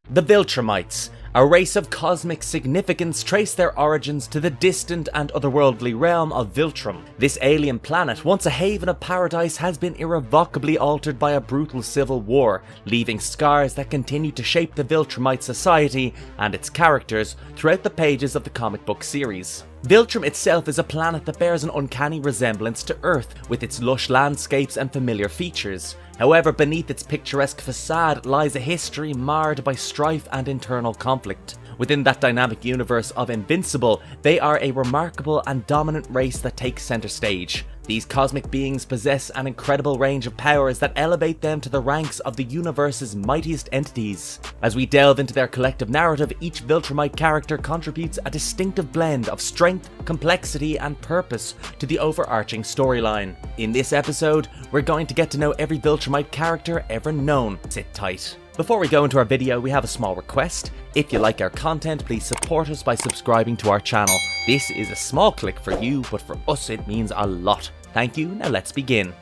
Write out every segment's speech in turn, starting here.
The Viltrumites, a race of cosmic significance, trace their origins to the distant and otherworldly realm of Viltrum. This alien planet, once a haven of paradise, has been irrevocably altered by a brutal civil war, leaving scars that continue to shape the Viltrumite society and its characters throughout the pages of the comic book series. Viltrum itself is a planet that bears an uncanny resemblance to Earth, with its lush landscapes and familiar features. However, beneath its picturesque facade lies a history marred by strife and internal conflict. Within that dynamic universe of Invincible, they are a remarkable and dominant race that takes center stage. These cosmic beings possess an incredible range of powers that elevate them to the ranks of the universe's mightiest entities. As we delve into their collective narrative, each Viltrumite character contributes a distinctive blend of strength, complexity, and purpose to the overarching storyline. In this episode, we're going to get to know every Viltrumite character ever known. Sit tight. Before we go into our video, we have a small request. If you like our content, please support us by subscribing to our channel. This is a small click for you, but for us it means a lot. Thank you, now let's begin.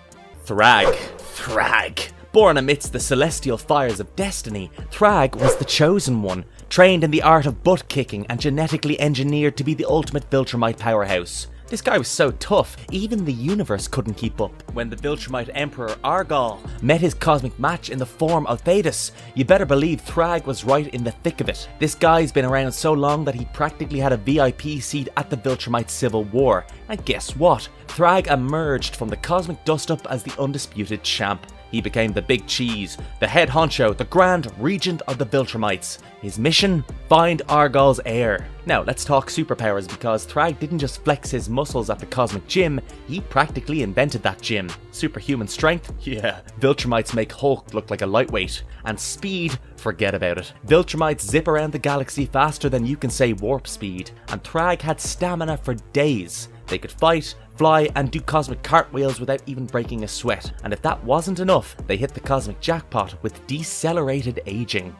Thrag. Born amidst the celestial fires of destiny, Thrag was the chosen one, trained in the art of butt kicking and genetically engineered to be the ultimate Viltrumite powerhouse. This guy was so tough, even the universe couldn't keep up. When the Viltrumite Emperor Oral met his cosmic match in the form of Theus, you better believe Thrag was right in the thick of it. This guy's been around so long that he practically had a VIP seat at the Viltrumite Civil War. And guess what? Thrag emerged from the cosmic dust-up as the undisputed champ. He became the big cheese, the head honcho, the grand regent of the Viltrumites. His mission? Find Orol's heir. Now let's talk superpowers, because Thrag didn't just flex his muscles at the cosmic gym, he practically invented that gym. Superhuman strength? Yeah. Viltrumites make Hulk look like a lightweight. And speed? Forget about it. Viltrumites zip around the galaxy faster than you can say warp speed. And Thrag had stamina for days. They could fight, fly, and do cosmic cartwheels without even breaking a sweat. And if that wasn't enough, they hit the cosmic jackpot with decelerated aging.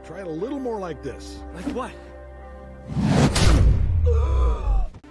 Try it a little more like this. Like what?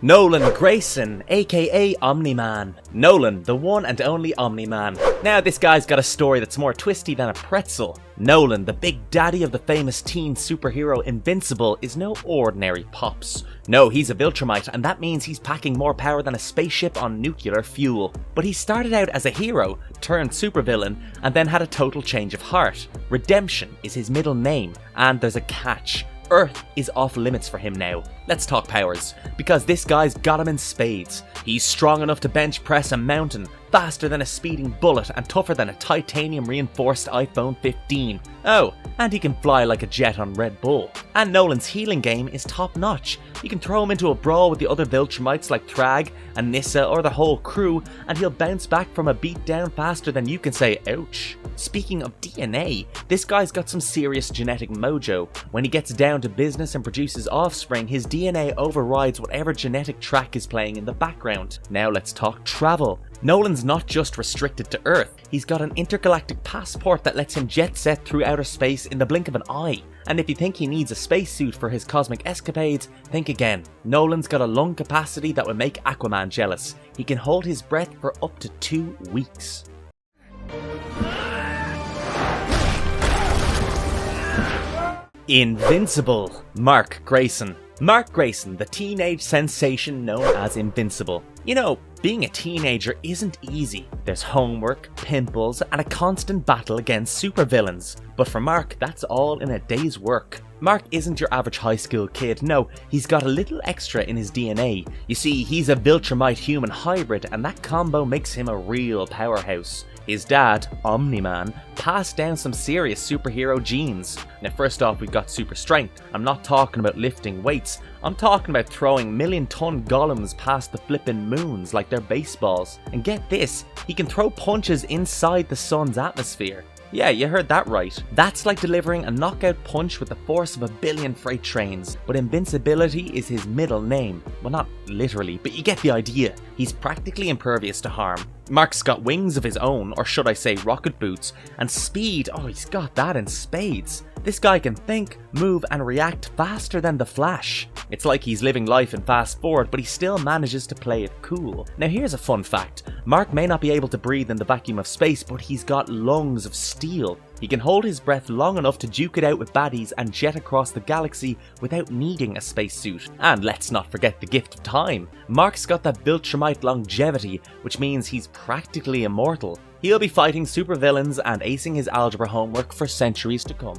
Nolan Grayson, aka Omn Man. Nolan, the one and only Omn Man. Now this guy's got a story that's more twisty than a pretzel. Nolan, the big daddy of the famous teen superhero Invincible, is no ordinary pops. No, he's a Viltrumite, and that means he's packing more power than a spaceship on nuclear fuel. But he started out as a hero, turned supervillain, and then had a total change of heart. Redemption is his middle name, and there's a catch. Earth is off limits for him now. Let's talk powers, because this guy's got him in spades. He's strong enough to bench press a mountain, faster than a speeding bullet, and tougher than a titanium reinforced iPhone 15. Oh, and he can fly like a jet on Red Bull. And Nolan's healing game is top notch. You can throw him into a brawl with the other Viltrumites like Thrag, Anissa, or the whole crew, and he'll bounce back from a beatdown faster than you can say ouch. Speaking of DNA, this guy's got some serious genetic mojo. When he gets down to business and produces offspring, his DNA overrides whatever genetic track is playing in the background. Now let's talk travel. Nolan's not just restricted to Earth, he's got an intergalactic passport that lets him jet set through outer space in the blink of an eye. And if you think he needs a spacesuit for his cosmic escapades, think again. Nolan's got a lung capacity that would make Aquaman jealous. He can hold his breath for up to 2 weeks. Invincible, Mark Grayson. Mark Grayson, the teenage sensation known as Invincible. You know, being a teenager isn't easy. There's homework, pimples, and a constant battle against supervillains. But for Mark, that's all in a day's work. Mark isn't your average high school kid, no, he's got a little extra in his DNA. You see, he's a Viltrumite human hybrid, and that combo makes him a real powerhouse. His dad, Omn Man, passed down some serious superhero genes. Now first off, we've got super strength. I'm not talking about lifting weights, I'm talking about throwing million-ton golems past the flippin' moons like they're baseballs. And get this, he can throw punches inside the sun's atmosphere. Yeah, you heard that right. That's like delivering a knockout punch with the force of 1 billion freight trains. But invincibility is his middle name. Well, not literally, but you get the idea. He's practically impervious to harm. Mark's got wings of his own, or should I say rocket boots, and speed, oh he's got that in spades. This guy can think, move and react faster than the Flash. It's like he's living life in fast forward, but he still manages to play it cool. Now here's a fun fact. Mark may not be able to breathe in the vacuum of space, but he's got lungs of steel. He can hold his breath long enough to duke it out with baddies and jet across the galaxy without needing a spacesuit. And let's not forget the gift of time. Mark's got that Viltrumite longevity, which means he's practically immortal. He'll be fighting supervillains and acing his algebra homework for centuries to come.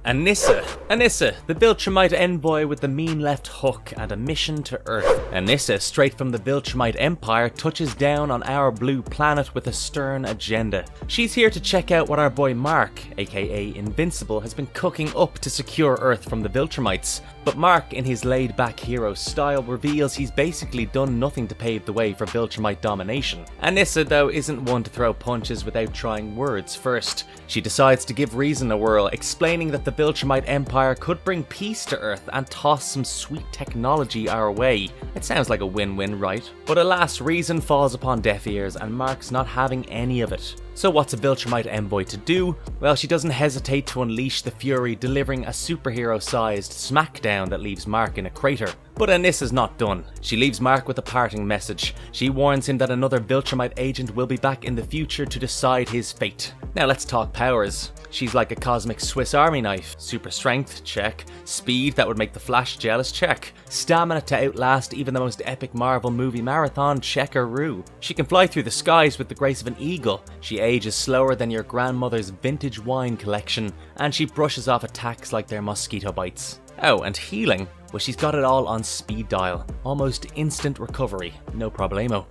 Anissa, the Viltrumite envoy with the mean left hook and a mission to Earth. Anissa, straight from the Viltrumite Empire, touches down on our blue planet with a stern agenda. She's here to check out what our boy Mark, aka Invincible, has been cooking up to secure Earth from the Viltrumites. But Mark, in his laid-back hero style, reveals he's basically done nothing to pave the way for Viltrumite domination. Anissa, though, isn't one to throw punches without trying words first. She decides to give reason a whirl, explaining that the Viltrumite Empire could bring peace to Earth and toss some sweet technology our way. It sounds like a win-win, right? But alas, reason falls upon deaf ears and Mark's not having any of it. So what's a Viltrumite envoy to do? Well, she doesn't hesitate to unleash the fury, delivering a superhero-sized smackdown that leaves Mark in a crater. But Anissa's not done. She leaves Mark with a parting message. She warns him that another Viltrumite agent will be back in the future to decide his fate. Now let's talk powers. She's like a cosmic Swiss Army knife. Super strength, check. Speed that would make the Flash jealous, check. Stamina to outlast even the most epic Marvel movie marathon, checkaroo. She can fly through the skies with the grace of an eagle. She ages slower than your grandmother's vintage wine collection, and she brushes off attacks like they're mosquito bites. Oh, and healing? Well, she's got it all on speed dial. Almost instant recovery, no problemo.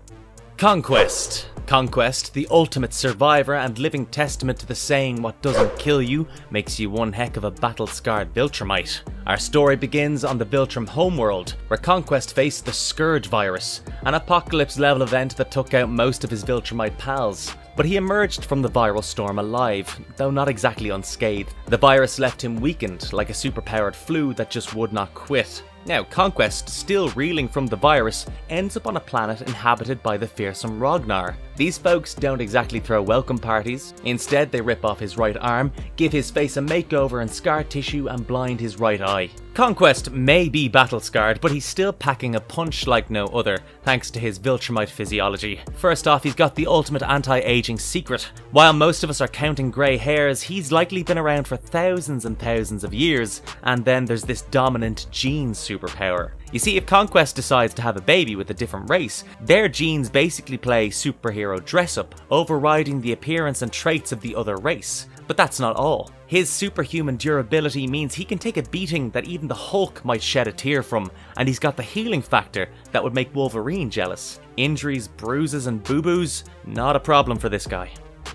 Conquest, the ultimate survivor and living testament to the saying what doesn't kill you makes you one heck of a battle-scarred Viltrumite. Our story begins on the Viltrum homeworld, where Conquest faced the Scourge virus, an apocalypse-level event that took out most of his Viltrumite pals. But he emerged from the viral storm alive, though not exactly unscathed. The virus left him weakened, like a superpowered flu that just would not quit. Now, Conquest, still reeling from the virus, ends up on a planet inhabited by the fearsome Ragnar. These folks don't exactly throw welcome parties. Instead, they rip off his right arm, give his face a makeover and scar tissue, and blind his right eye. Conquest may be battle-scarred, but he's still packing a punch like no other, thanks to his Viltrumite physiology. First off, he's got the ultimate anti-aging secret. While most of us are counting grey hairs, he's likely been around for thousands and thousands of years, and then there's this dominant gene superpower. You see, if Conquest decides to have a baby with a different race, their genes basically play superhero dress-up, overriding the appearance and traits of the other race. But that's not all. His superhuman durability means he can take a beating that even the Hulk might shed a tear from, and he's got the healing factor that would make Wolverine jealous. Injuries, bruises and boo-boos, not a problem for this guy.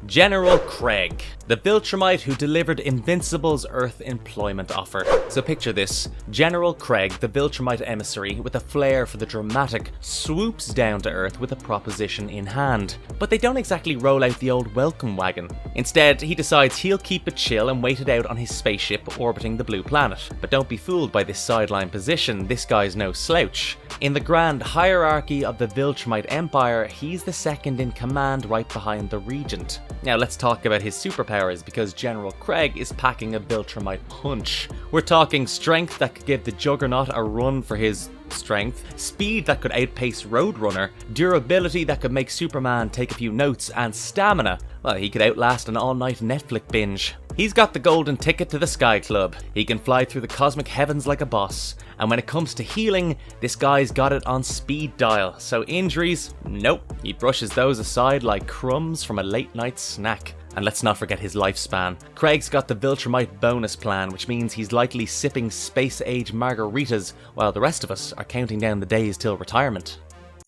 General Craig, the Viltrumite who delivered Invincible's Earth employment offer. So picture this, General Craig, the Viltrumite emissary with a flair for the dramatic, swoops down to Earth with a proposition in hand. But they don't exactly roll out the old welcome wagon. Instead, he decides he'll keep it chill and wait it out on his spaceship orbiting the blue planet. But don't be fooled by this sideline position, this guy's no slouch. In the grand hierarchy of the Viltrumite Empire, he's the second in command right behind the Regent. Now let's talk about his superpowers, because General Craig is packing a Viltrumite punch. We're talking strength that could give the Juggernaut a run for his strength, speed that could outpace Roadrunner, durability that could make Superman take a few notes, and stamina, well, he could outlast an all-night Netflix binge. He's got the golden ticket to the Sky Club. He can fly through the cosmic heavens like a boss. And when it comes to healing, this guy's got it on speed dial. So injuries, nope. He brushes those aside like crumbs from a late night snack. And let's not forget his lifespan. Craig's got the Viltrumite bonus plan, which means he's likely sipping space-age margaritas while the rest of us are counting down the days till retirement.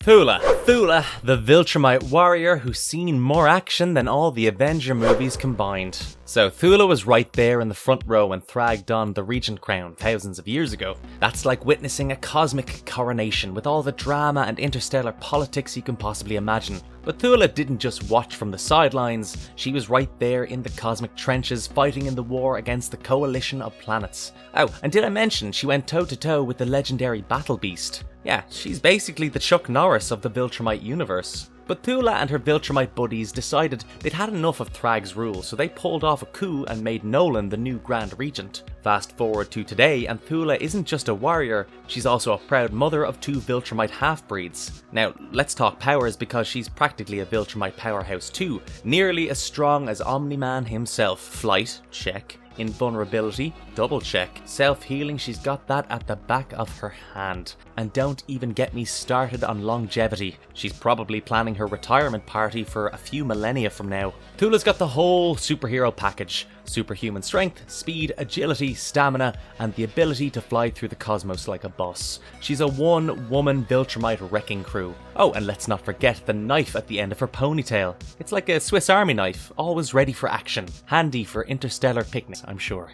Thula, the Viltrumite warrior who's seen more action than all the Avenger movies combined. So Thula was right there in the front row when Thrag donned the Regent crown thousands of years ago. That's like witnessing a cosmic coronation with all the drama and interstellar politics you can possibly imagine. But Thula didn't just watch from the sidelines, she was right there in the cosmic trenches fighting in the war against the coalition of planets. Oh, and did I mention she went toe-to-toe with the legendary Battle Beast? Yeah, she's basically the Chuck Norris of the Viltrumite universe. But Thula and her Viltrumite buddies decided they'd had enough of Thrag's rule, so they pulled off a coup and made Nolan the new Grand Regent. Fast forward to today, and Thula isn't just a warrior, she's also a proud mother of 2 Viltrumite half-breeds. Now, let's talk powers because she's practically a Viltrumite powerhouse too, nearly as strong as Omn Man himself. Flight, check. Invulnerability, double check. Self-healing, she's got that at the back of her hand. And don't even get me started on longevity. She's probably planning her retirement party for a few millennia from now. Thula's got the whole superhero package. Superhuman strength, speed, agility, stamina, and the ability to fly through the cosmos like a boss. She's a one-woman Viltrumite wrecking crew. Oh, and let's not forget the knife at the end of her ponytail. It's like a Swiss Army knife, always ready for action. Handy for interstellar picnics, I'm sure.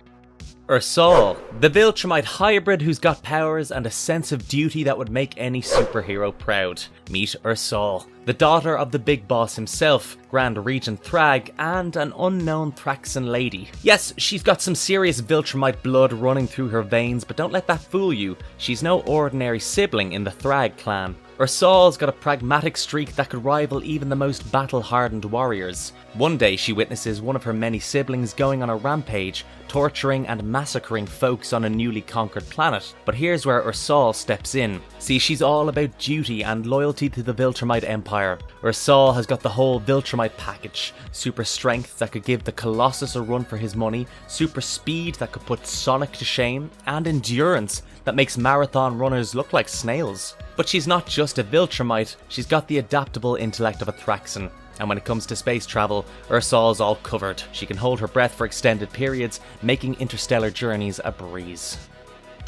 Orol, the Viltrumite hybrid who's got powers and a sense of duty that would make any superhero proud. Meet Orol, the daughter of the big boss himself, Grand Regent Thrag, and an unknown Thraxan lady. Yes, she's got some serious Viltrumite blood running through her veins, but don't let that fool you. She's no ordinary sibling in the Thrag clan. Orol's got a pragmatic streak that could rival even the most battle-hardened warriors. One day she witnesses one of her many siblings going on a rampage, torturing and massacring folks on a newly conquered planet. But here's where Orol steps in. See, she's all about duty and loyalty to the Viltrumite Empire. Orol has got the whole Viltrumite package. Super strength that could give the Colossus a run for his money, super speed that could put Sonic to shame, and endurance that makes marathon runners look like snails. But she's not just a Viltrumite, she's got the adaptable intellect of a Thraxan. And when it comes to space travel, Orol's all covered. She can hold her breath for extended periods, making interstellar journeys a breeze.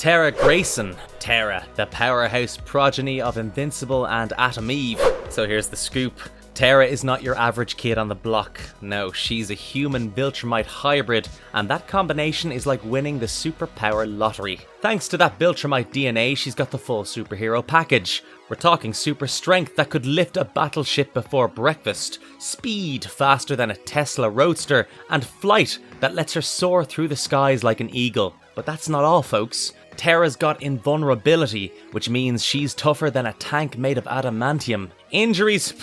Nolan Grayson. Terra, the powerhouse progeny of Invincible and Atom Eve. So here's the scoop. Terra is not your average kid on the block. No, she's a human Viltrumite hybrid, and that combination is like winning the superpower lottery. Thanks to that Viltrumite DNA, she's got the full superhero package. We're talking super strength that could lift a battleship before breakfast, speed faster than a Tesla Roadster, and flight that lets her soar through the skies like an eagle. But that's not all, folks. Terra's got invulnerability, which means she's tougher than a tank made of adamantium. Injuries?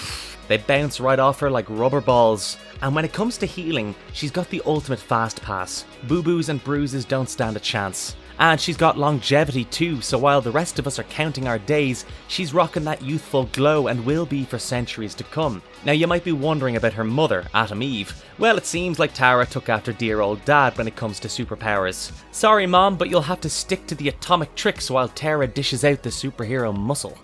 They bounce right off her like rubber balls. And when it comes to healing, she's got the ultimate fast pass. Boo-boos and bruises don't stand a chance. And she's got longevity too, so while the rest of us are counting our days, she's rocking that youthful glow and will be for centuries to come. Now you might be wondering about her mother, Atom Eve. Well, it seems like Tara took after dear old dad when it comes to superpowers. Sorry mom, but you'll have to stick to the atomic tricks while Tara dishes out the superhero muscle.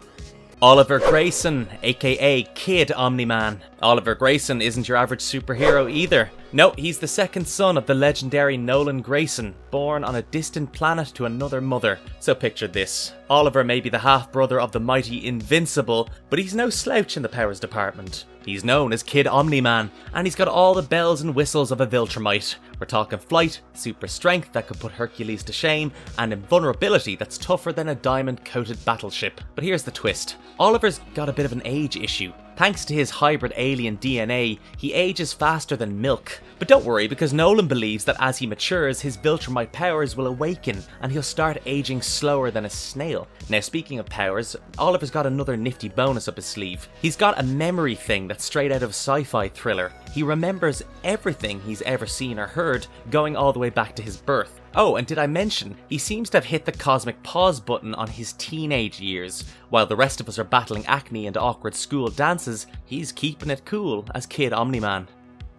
Oliver Grayson, aka Kid Omn Man. Oliver Grayson isn't your average superhero either. No, he's the second son of the legendary Nolan Grayson, born on a distant planet to another mother. So picture this. Oliver may be the half-brother of the mighty Invincible, but he's no slouch in the powers department. He's known as Kid Omn Man, and he's got all the bells and whistles of a Viltrumite. We're talking flight, super strength that could put Hercules to shame, and invulnerability that's tougher than a diamond-coated battleship. But here's the twist. Oliver's got a bit of an age issue. Thanks to his hybrid alien DNA, he ages faster than milk. But don't worry, because Nolan believes that as he matures, his Viltrumite powers will awaken, and he'll start aging slower than a snail. Now speaking of powers, Oliver's got another nifty bonus up his sleeve. He's got a memory thing that's straight out of sci-fi thriller. He remembers everything he's ever seen or heard, going all the way back to his birth. Oh, and did I mention, he seems to have hit the cosmic pause button on his teenage years. While the rest of us are battling acne and awkward school dances, he's keeping it cool as Kid Omn Man.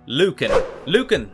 Lucan,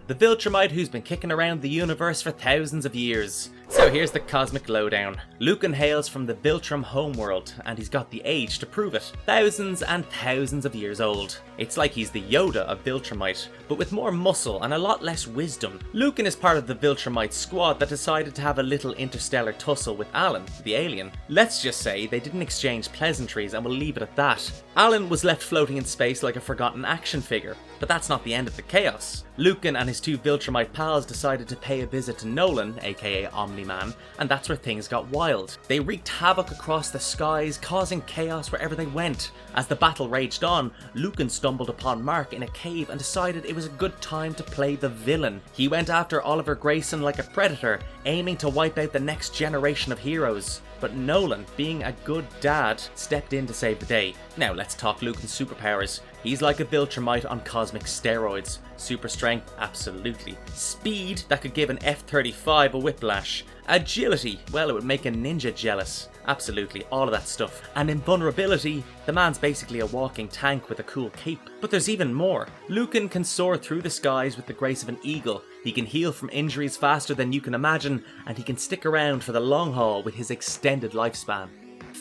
the Viltrumite who's been kicking around the universe for thousands of years. So here's the cosmic lowdown. Lucan hails from the Viltrum homeworld, and he's got the age to prove it. Thousands and thousands of years old. It's like he's the Yoda of Viltrumite, but with more muscle and a lot less wisdom. Lucan is part of the Viltrumite squad that decided to have a little interstellar tussle with Alan, the alien. Let's just say they didn't exchange pleasantries, and we'll leave it at that. Alan was left floating in space like a forgotten action figure, but that's not the end of the chaos. Lucan and his 2 Viltrumite pals decided to pay a visit to Nolan, aka Omn Man, and that's where things got wild. They wreaked havoc across the skies, causing chaos wherever they went. As the battle raged on, Lucan stumbled upon Mark in a cave and decided it was a good time to play the villain. He went after Oliver Grayson like a predator, aiming to wipe out the next generation of heroes. but Nolan, being a good dad, stepped in to save the day. Now let's talk Lucan's superpowers. He's like a Viltrumite on cosmic steroids. Super strength, absolutely. Speed, that could give an F-35 a whiplash. Agility, well, it would make a ninja jealous. Absolutely, all of that stuff. And invulnerability, the man's basically a walking tank with a cool cape. But there's even more. Lucan can soar through the skies with the grace of an eagle. He can heal from injuries faster than you can imagine, and he can stick around for the long haul with his extended lifespan.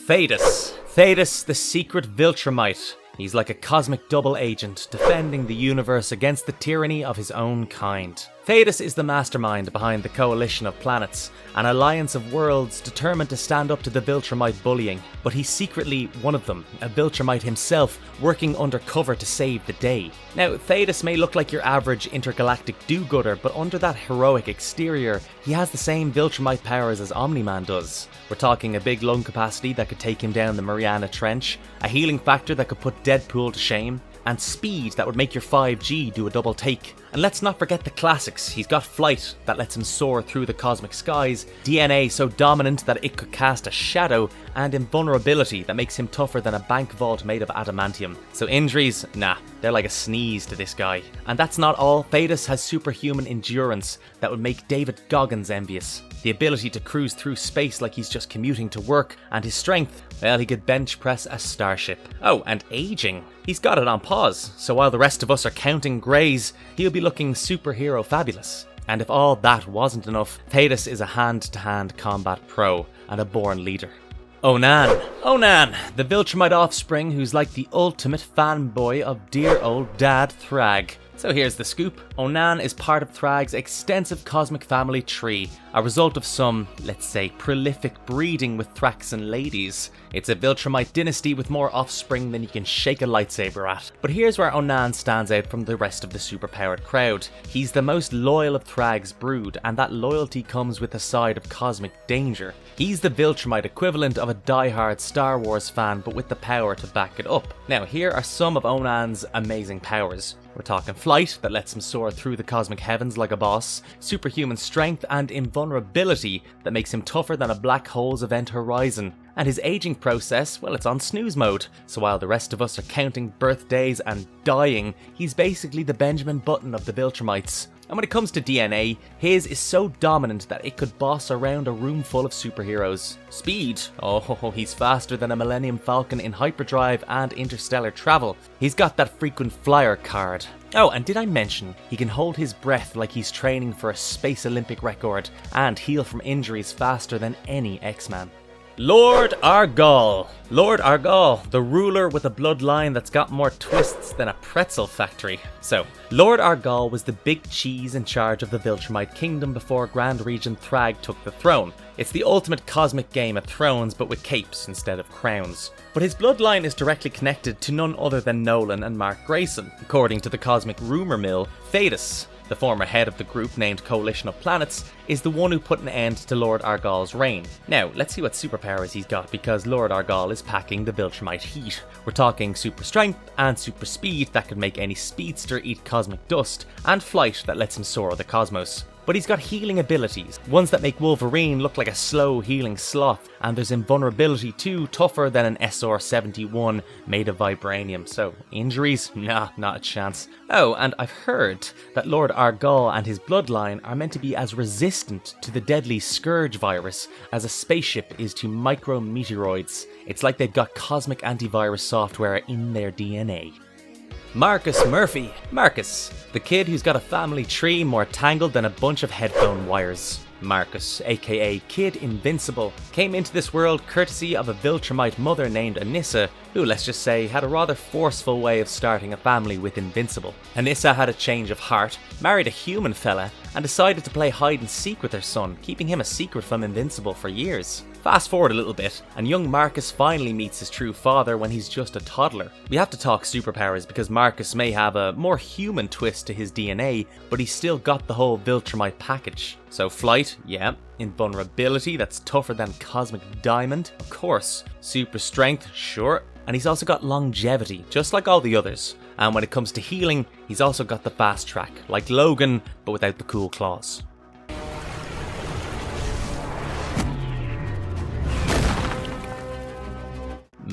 Theus, the secret Viltrumite. He's like a cosmic double agent, defending the universe against the tyranny of his own kind. Theus is the mastermind behind the coalition of planets, an alliance of worlds determined to stand up to the Viltrumite bullying, but he's secretly one of them, a Viltrumite himself, working undercover to save the day. Now, Theus may look like your average intergalactic do-gooder, but under that heroic exterior, he has the same Viltrumite powers as Omn Man does. We're talking a big lung capacity that could take him down the Mariana Trench, a healing factor that could put Deadpool to shame, and speed that would make your 5G do a double take. And let's not forget the classics. He's got flight that lets him soar through the cosmic skies, DNA so dominant that it could cast a shadow, and invulnerability that makes him tougher than a bank vault made of adamantium. So injuries, nah, they're like a sneeze to this guy. And that's not all. Theus has superhuman endurance that would make David Goggins envious. The ability to cruise through space like he's just commuting to work, and his strength, well, he could bench press a starship. Oh, and aging. He's got it on pause, so while the rest of us are counting greys, he'll be looking superhero fabulous. And if all that wasn't enough, Theus is a hand-to-hand combat pro and a born leader. Onan, the Viltrumite offspring who's like the ultimate fanboy of dear old dad Thrag. So here's the scoop. Onan is part of Thrag's extensive cosmic family tree, a result of some, let's say, prolific breeding with Thraxan ladies. It's a Viltrumite dynasty with more offspring than you can shake a lightsaber at. But here's where Onan stands out from the rest of the superpowered crowd. He's the most loyal of Thrag's brood, and that loyalty comes with a side of cosmic danger. He's the Viltrumite equivalent of a die-hard Star Wars fan, but with the power to back it up. Now, here are some of Onan's amazing powers. We're talking flight, that lets him soar through the cosmic heavens like a boss, superhuman strength, and invulnerability that makes him tougher than a black hole's event horizon. And his aging process, well, it's on snooze mode, so while the rest of us are counting birthdays and dying, he's basically the Benjamin Button of the Viltrumites. And when it comes to DNA, his is so dominant that it could boss around a room full of superheroes. Speed, oh, he's faster than a Millennium Falcon in hyperdrive and interstellar travel. He's got that frequent flyer card. Oh, and did I mention, he can hold his breath like he's training for a Space Olympic record, and heal from injuries faster than any X-Man. Lord Argal, the ruler with a bloodline that's got more twists than a pretzel factory. So, Lord Argal was the big cheese in charge of the Viltrumite kingdom before Grand Regent Thrag took the throne. It's the ultimate cosmic Game of Thrones, but with capes instead of crowns. But his bloodline is directly connected to none other than Nolan and Mark Grayson. According to the cosmic rumour mill, Theus, the former head of the group named Coalition of Planets, is the one who put an end to Lord Argal's reign. Now, let's see what superpowers he's got, because Lord Argal is packing the Viltrumite heat. We're talking super strength and super speed that can make any speedster eat cosmic dust, and flight that lets him soar the cosmos. But he's got healing abilities, ones that make Wolverine look like a slow healing sloth, and there's invulnerability too, tougher than an SR-71 made of vibranium, so injuries? Nah, not a chance. Oh, and I've heard that Lord Argal and his bloodline are meant to be as resistant to the deadly Scourge virus as a spaceship is to micrometeoroids. It's like they've got cosmic antivirus software in their DNA. Marcus Murphy. Marcus, the kid who's got a family tree more tangled than a bunch of headphone wires. Marcus, aka Kid Invincible, came into this world courtesy of a Viltrumite mother named Anissa, who, let's just say, had a rather forceful way of starting a family with Invincible. Anissa had a change of heart, married a human fella, and decided to play hide and seek with her son, keeping him a secret from Invincible for years. Fast forward a little bit, and young Marcus finally meets his true father when he's just a toddler. We have to talk superpowers because Marcus may have a more human twist to his DNA, but he's still got the whole Viltrumite package. So flight, yeah. Invulnerability, that's tougher than Cosmic Diamond, of course. Super strength, sure. And he's also got longevity, just like all the others. And when it comes to healing, he's also got the fast track, like Logan, but without the cool claws.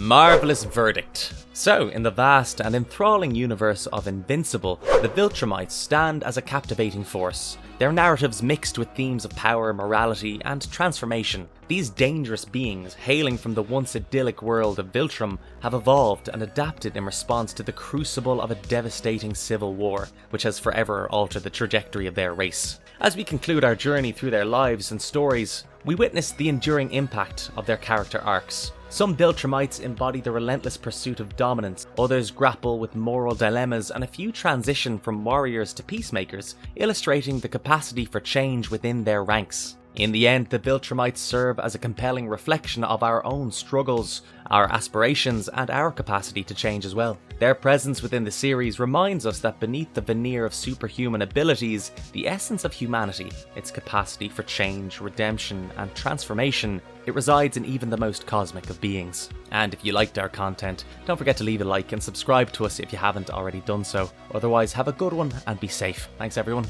Marvelous verdict. So, in the vast and enthralling universe of Invincible, the Viltrumites stand as a captivating force. Their narratives mixed with themes of power, morality, and transformation. These dangerous beings, hailing from the once idyllic world of Viltrum, have evolved and adapted in response to the crucible of a devastating civil war, which has forever altered the trajectory of their race. As we conclude our journey through their lives and stories, we witness the enduring impact of their character arcs. Some Viltrumites embody the relentless pursuit of dominance, others grapple with moral dilemmas, and a few transition from warriors to peacemakers, illustrating the capacity for change within their ranks. In the end, the Viltrumites serve as a compelling reflection of our own struggles, our aspirations, and our capacity to change as well. Their presence within the series reminds us that beneath the veneer of superhuman abilities, the essence of humanity, its capacity for change, redemption, and transformation, it resides in even the most cosmic of beings. And if you liked our content, don't forget to leave a like and subscribe to us if you haven't already done so. Otherwise, have a good one and be safe. Thanks everyone.